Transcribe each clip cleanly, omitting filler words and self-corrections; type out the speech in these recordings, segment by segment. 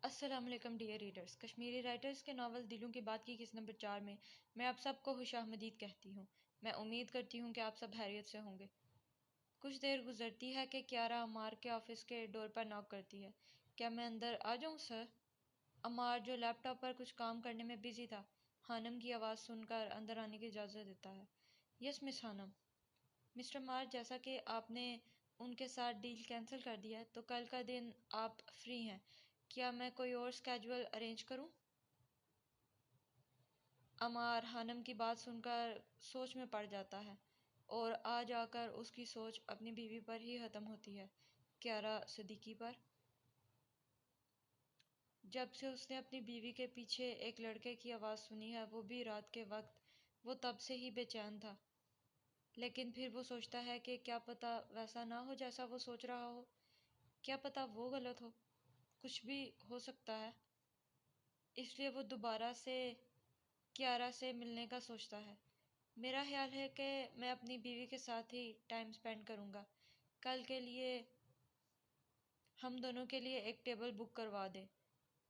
السلام علیکم dear readers, Kashmiri writers کے ناول دلوں کی بات کی قسط نمبر 4 میں میں آپ سب کو خوش آمدید کہتی ہوں۔ میں امید کرتی ہوں کہ آپ سب خیریت سے ہوں گے۔ کچھ دیر گزرتی ہے کہ کیارا عمار کے آفس کے ڈور پر ناک کرتی ہے۔ کیا میں اندر آ جاؤں سر؟ عمار جو لیپ ٹاپ پر کچھ کام کرنے میں بزی تھا، خانم کی آواز سن کر اندر آنے کی اجازت دیتا ہے۔ یس مس خانم۔ مسٹر عمار، جیسا کہ آپ نے ان کے ساتھ ڈیل کینسل کر دیا ہے تو کل کا دن آپ فری ہیں، کیا میں کوئی اور اسکیجول ارینج کروں؟ عمار خانم کی بات سن کر سوچ میں پڑ جاتا ہے اور آ جا کر اس کی سوچ اپنی بیوی پر ہی ختم ہوتی ہے، کیارا صدیقی پر۔ جب سے اس نے اپنی بیوی کے پیچھے ایک لڑکے کی آواز سنی ہے، وہ بھی رات کے وقت، وہ تب سے ہی بے چین تھا۔ لیکن پھر وہ سوچتا ہے کہ کیا پتہ ویسا نہ ہو جیسا وہ سوچ رہا ہو، کیا پتہ وہ غلط ہو، کچھ بھی ہو سکتا ہے۔ اس لیے وہ دوبارہ سے کیارا سے ملنے کا سوچتا ہے۔ میرا خیال ہے کہ میں اپنی بیوی کے ساتھ ہی ٹائم سپینڈ کروں گا۔ کل کے لیے ہم دونوں کے لیے ایک ٹیبل بک کروا دیں۔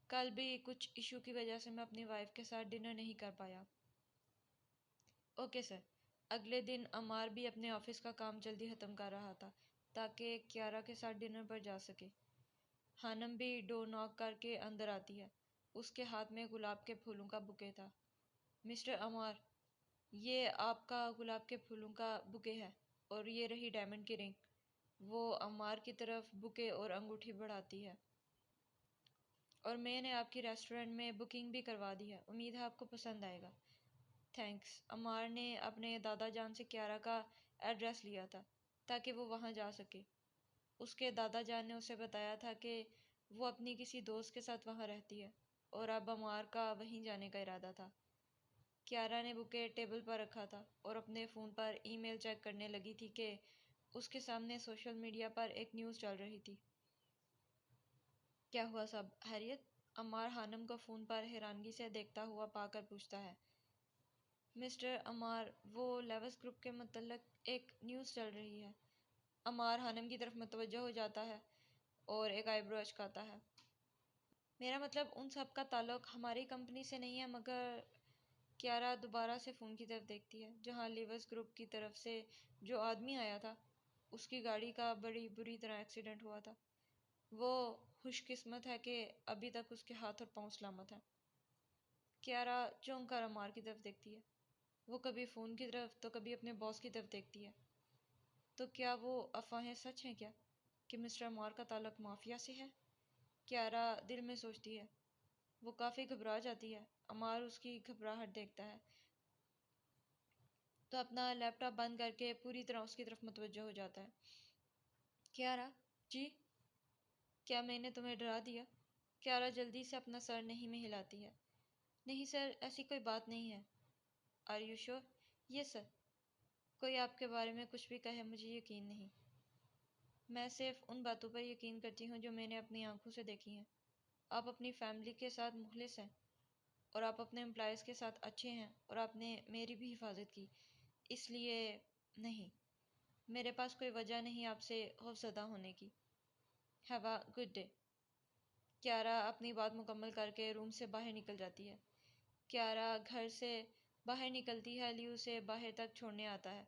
کل بھی کچھ ایشو کی وجہ سے میں اپنی وائف کے ساتھ ڈنر نہیں کر پایا۔ Okay sir. اگلے دن عمار بھی اپنے آفس کا کام جلدی ختم کر رہا تھا تاکہ کیارا کے ساتھ ڈنر پر جا سکے۔ خانم بھی ڈور ناک کر کے اندر آتی ہے۔ اس کے ہاتھ میں گلاب کے پھولوں کا بکے تھا۔ مسٹر عمار، یہ آپ کا گلاب کے پھولوں کا بکے ہے اور یہ رہی ڈائمنڈ کی رنگ۔ وہ عمار کی طرف بکے اور انگوٹھی بڑھاتی ہے۔ اور میں نے آپ کی ریسٹورنٹ میں بکنگ بھی کروا دی ہے، امید ہے آپ کو پسند آئے گا۔ تھینکس۔ عمار نے اپنے دادا جان سے کیارا کا ایڈریس لیا تھا تاکہ وہ وہاں جا سکے۔ اس کے دادا جان نے اسے بتایا تھا کہ وہ اپنی کسی دوست کے ساتھ وہاں رہتی ہے اور اب عمار کا وہیں جانے کا ارادہ تھا۔ کیارا نے بکے ٹیبل پر رکھا تھا اور اپنے فون پر ای میل چیک کرنے لگی تھی کہ اس کے سامنے سوشل میڈیا پر ایک نیوز چل رہی تھی۔ کیا ہوا سب خیریت؟ عمار خانم کو فون پر حیرانگی سے دیکھتا ہوا پا کر پوچھتا ہے۔ مسٹر عمار، وہ لیوس گروپ کے متعلق ایک نیوز چل رہی ہے۔ عمار خانم کی طرف متوجہ ہو جاتا ہے اور ایک آئی برو اچکاتا ہے۔ میرا مطلب ان سب کا تعلق ہماری کمپنی سے نہیں ہے، مگر کیارا دوبارہ سے فون کی طرف دیکھتی ہے جہاں لیوس گروپ کی طرف سے جو آدمی آیا تھا اس کی گاڑی کا بڑی بری طرح ایکسیڈنٹ ہوا تھا۔ وہ خوش قسمت ہے کہ ابھی تک اس کے ہاتھ اور پاؤں سلامت ہیں۔ کیارا چونک کر عمار کی طرف دیکھتی ہے۔ وہ کبھی فون کی طرف تو کبھی اپنے باس کی طرف دیکھتی ہے۔ تو کیا وہ افواہیں سچ ہیں کیا کہ مسٹر عمار کا تعلق مافیا سے ہے؟ کیارا دل میں سوچتی ہے۔ وہ کافی گھبرا جاتی ہے۔ عمار اس کی گھبراہٹ دیکھتا ہے تو اپنا لیپ ٹاپ بند کر کے پوری طرح اس کی طرف متوجہ ہو جاتا ہے۔ کیارا، جی؟ کیا میں نے تمہیں ڈرا دیا؟ کیارا جلدی سے اپنا سر نہیں میں ہلاتی ہے۔ نہیں سر، ایسی کوئی بات نہیں ہے۔ آر یو شور؟ یس سر۔ کوئی آپ کے بارے میں کچھ بھی کہے مجھے یقین نہیں۔ میں صرف ان باتوں پر یقین کرتی ہوں جو میں نے اپنی آنکھوں سے دیکھی ہیں۔ آپ اپنی فیملی کے ساتھ مخلص ہیں اور آپ اپنے امپلائیز کے ساتھ اچھے ہیں اور آپ نے میری بھی حفاظت کی، اس لیے نہیں، میرے پاس کوئی وجہ نہیں آپ سے خوفزدہ ہونے کی۔ Have a good day. Kiara اپنی بات مکمل کر کے روم سے باہر نکل جاتی ہے۔ کیارا گھر سے باہر نکلتی ہے، علی اسے باہر تک چھوڑنے آتا ہے۔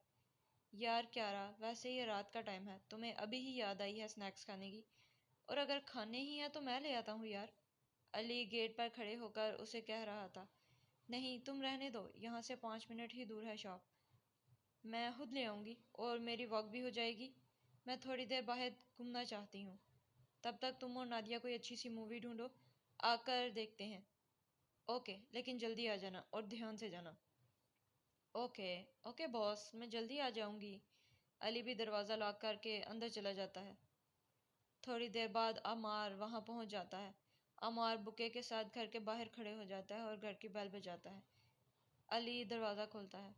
یار کیارا، ویسے یہ رات کا ٹائم ہے، تمہیں ابھی ہی یاد آئی ہے سنیکس کھانے کی؟ اور اگر کھانے ہی ہیں تو میں لے آتا ہوں یار، علی گیٹ پر کھڑے ہو کر اسے کہہ رہا تھا۔ نہیں، تم رہنے دو، یہاں سے 5 منٹ ہی دور ہے شاپ۔ میں خود لے آؤں گی اور میری واک بھی ہو جائے گی۔ میں تھوڑی دیر باہر گھومنا چاہتی ہوں، تب تک تم اور نادیہ کوئی اچھی سی مووی ڈھونڈو، آ کر دیکھتے ہیں۔ اوکے، لیکن جلدی آ جانا اور دھیان سے جانا۔ اوکے اوکے باس، میں جلدی آ جاؤں گی۔ علی بھی دروازہ لاک کر کے اندر چلا جاتا ہے۔ تھوڑی دیر بعد عمار وہاں پہنچ جاتا ہے۔ عمار بکے کے ساتھ گھر کے باہر کھڑے ہو جاتا ہے اور گھر کی بیل بجاتا ہے۔ علی دروازہ کھولتا ہے۔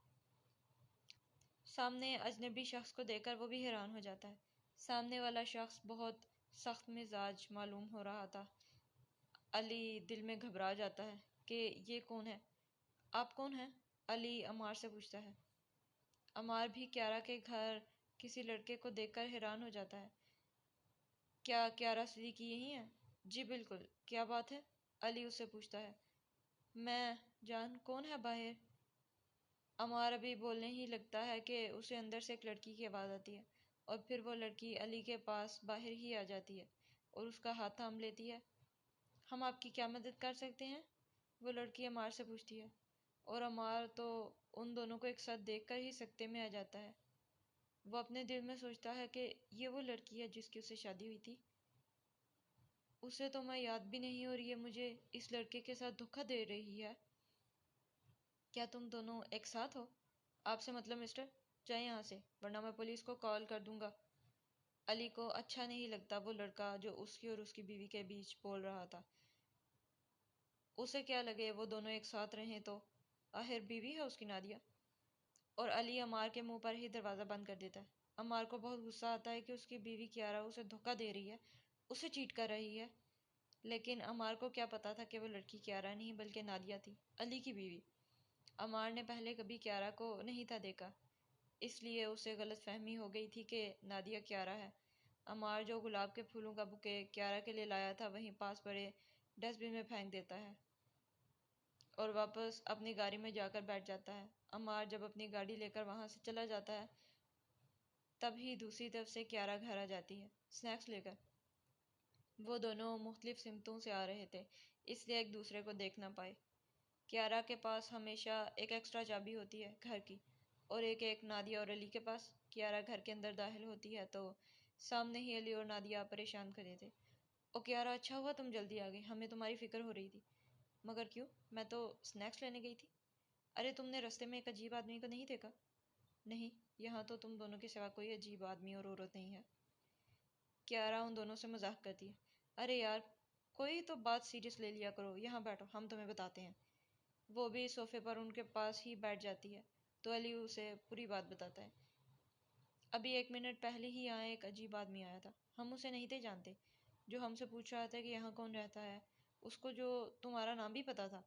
سامنے اجنبی شخص کو دیکھ کر وہ بھی حیران ہو جاتا ہے۔ سامنے والا شخص بہت سخت مزاج معلوم ہو رہا تھا۔ علی دل میں گھبرا جاتا ہے کہ یہ کون ہے؟ آپ کون ہیں؟ علی عمار سے پوچھتا ہے۔ عمار بھی کیارا کے گھر کسی لڑکے کو دیکھ کر حیران ہو جاتا ہے۔ کیا کیارا صدیقی یہی ہے؟ جی بالکل، کیا بات ہے؟ علی اس سے پوچھتا ہے۔ میں جان کون ہے باہر؟ عمار ابھی بولنے ہی لگتا ہے کہ اسے اندر سے ایک لڑکی کی آواز آتی ہے، اور پھر وہ لڑکی علی کے پاس باہر ہی آ جاتی ہے اور اس کا ہاتھ تھام لیتی ہے۔ ہم آپ کی کیا مدد کر سکتے ہیں؟ وہ لڑکی عمار سے پوچھتی ہے، اور عمار تو ان دونوں کو ایک ساتھ دیکھ کر ہی سکتے میں آ جاتا ہے۔ وہ اپنے دل میں سوچتا ہے کہ یہ وہ لڑکی ہے جس کی اسے شادی ہوئی تھی۔ اسے تو میں یاد بھی نہیں، اور یہ مجھے اس لڑکے کے ساتھ دھوکہ دے رہی ہے۔ کیا تم دونوں ایک ساتھ ہو؟ آپ سے مطلب مسٹر، جائیں یہاں سے ورنہ میں پولیس کو کال کر دوں گا۔ علی کو اچھا نہیں لگتا وہ لڑکا جو اس کی اور اس کی بیوی کے بیچ بول رہا تھا۔ اسے کیا لگے وہ دونوں ایک ساتھ رہیں تو، آخر بیوی ہے اس کی نادیہ۔ اور علی عمار کے منہ پر ہی دروازہ بند کر دیتا ہے۔ عمار کو بہت غصہ آتا ہے کہ اس کی بیوی کیارا اسے دھوکہ دے رہی ہے، اسے چیٹ کر رہی ہے، لیکن عمار کو کیا پتا تھا کہ وہ لڑکی کیارا نہیں بلکہ نادیہ تھی، علی کی بیوی۔ عمار نے پہلے کبھی کیارا کو نہیں تھا دیکھا، اس لیے اسے غلط فہمی ہو گئی تھی کہ نادیہ کیارا ہے۔ عمار جو گلاب کے پھولوں کا بوکے کیارا کے لیے لایا تھا وہیں پاس پڑے ڈسٹ بن میں پھینک دیتا ہے اور واپس اپنی گاڑی میں جا کر بیٹھ جاتا ہے۔ عمار جب اپنی گاڑی لے کر وہاں سے چلا جاتا ہے تب ہی دوسری طرف سے کیارا گھر آ جاتی ہے سنیکس لے کر۔ وہ دونوں مختلف سمتوں سے آ رہے تھے اس لیے ایک دوسرے کو دیکھ نہ پائے۔ کیارا کے پاس ہمیشہ ایک ایکسٹرا چابی ہوتی ہے گھر کی، اور ایک نادیہ اور علی کے پاس۔ کیارا گھر کے اندر داخل ہوتی ہے تو سامنے ہی علی اور نادیہ پریشان کھڑے تھے۔ او کیارا، اچھا ہوا تم جلدی آ گئی، ہمیں تمہاری فکر ہو رہی تھی۔ مگر کیوں؟ میں تو سنیکس لینے گئی تھی۔ ارے تم نے رستے میں ایک عجیب آدمی کو نہیں دیکھا؟ نہیں، یہاں تو تم دونوں کے سوا کوئی عجیب آدمی اور عورت نہیں ہے۔ کیارا ان دونوں سے مذاق کرتی ہے۔ ارے یار، کوئی تو بات سیریس لے لیا کرو، یہاں بیٹھو ہم تمہیں بتاتے ہیں۔ وہ بھی صوفے پر ان کے پاس ہی بیٹھ جاتی ہے تو علی اسے پوری بات بتاتا ہے۔ ابھی 1 منٹ پہلے ہی یہاں ایک عجیب آدمی آیا تھا، ہم اسے نہیں تھے جانتے، جو ہم سے پوچھ رہا تھا کہ یہاں کون رہتا ہے، اس کو جو تمہارا نام بھی پتا تھا۔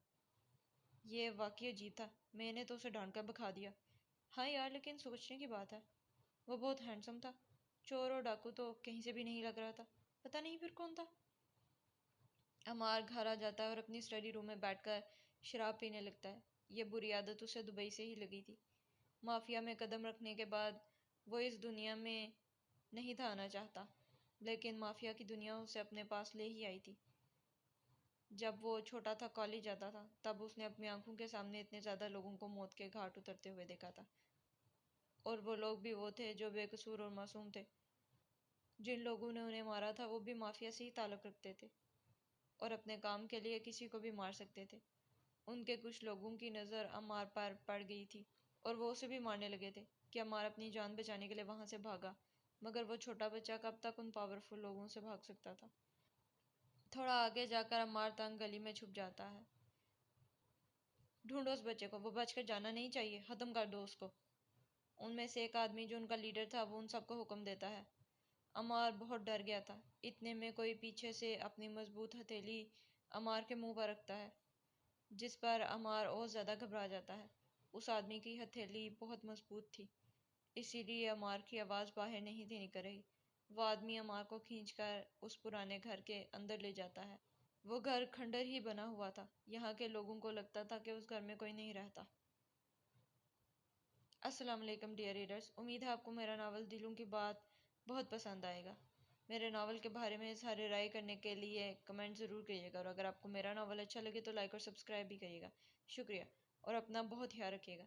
یہ واقعی عجیب تھا، میں نے تو اسے ڈانٹ کر بکھا دیا۔ ہاں یار، لیکن سوچنے کی بات ہے، وہ بہت ہینڈسم تھا، چور اور ڈاکو تو کہیں سے بھی نہیں لگ رہا تھا، پتہ نہیں پھر کون تھا۔ عمار گھر آ جاتا ہے اور اپنی اسٹڈی روم میں بیٹھ کر شراب پینے لگتا ہے۔ یہ بری عادت اسے دبئی سے ہی لگی تھی۔ مافیا میں قدم رکھنے کے بعد وہ اس دنیا میں نہیں تھا آنا چاہتا، لیکن مافیا کی دنیا اسے اپنے پاس لے ہی آئی تھی۔ جب وہ چھوٹا تھا، کالج جاتا تھا، تب اس نے اپنی آنکھوں کے سامنے اتنے زیادہ لوگوں کو موت کے گھاٹ اترتے ہوئے دیکھا تھا، اور وہ لوگ بھی وہ تھے جو بے قصور اور معصوم تھے۔ جن لوگوں نے انہیں مارا تھا وہ بھی مافیا سے ہی تعلق رکھتے تھے اور اپنے کام کے لیے کسی کو بھی مار سکتے تھے۔ ان کے کچھ لوگوں کی نظر عمار پر پڑ گئی تھی اور وہ اسے بھی مارنے لگے تھے کہ عمار اپنی جان بچانے کے لیے وہاں سے بھاگا، مگر وہ چھوٹا بچہ کب تک ان پاورفل لوگوں سے بھاگ سکتا تھا۔ تھوڑا آگے جا کر عمار تنگ گلی میں چھپ جاتا ہے۔ ڈھونڈو اس بچے کو، وہ بچ کر جانا نہیں چاہیے، ختم کر دو اس کو۔ ان میں سے ایک آدمی جو ان کا لیڈر تھا وہ ان سب کو حکم دیتا ہے۔ عمار بہت ڈر گیا تھا، اتنے میں کوئی پیچھے سے اپنی مضبوط ہتھیلی عمار کے منہ پر رکھتا ہے، جس پر عمار اور زیادہ گھبرا جاتا ہے۔ اس آدمی کی ہتھیلی بہت مضبوط تھی، اسی لیے عمار کی آواز باہر نہیں تھی نکل رہی۔ وہ آدمی عمار کو کھینچ کر اس پرانے گھر کے اندر لے جاتا ہے۔ وہ گھر کھنڈر ہی بنا ہوا تھا، یہاں کے لوگوں کو لگتا تھا کہ اس گھر میں کوئی نہیں رہتا۔ السلام علیکم ڈیئر ریڈرز، امید ہے آپ کو میرا ناول دلوں کی بات بہت پسند آئے گا۔ میرے ناول کے بارے میں اظہار رائے کرنے کے لیے کمنٹ ضرور کریے گا، اور اگر آپ کو میرا ناول اچھا لگے تو لائک اور سبسکرائب بھی کریے گا۔ شکریہ، اور اپنا بہت خیال رکھیے گا۔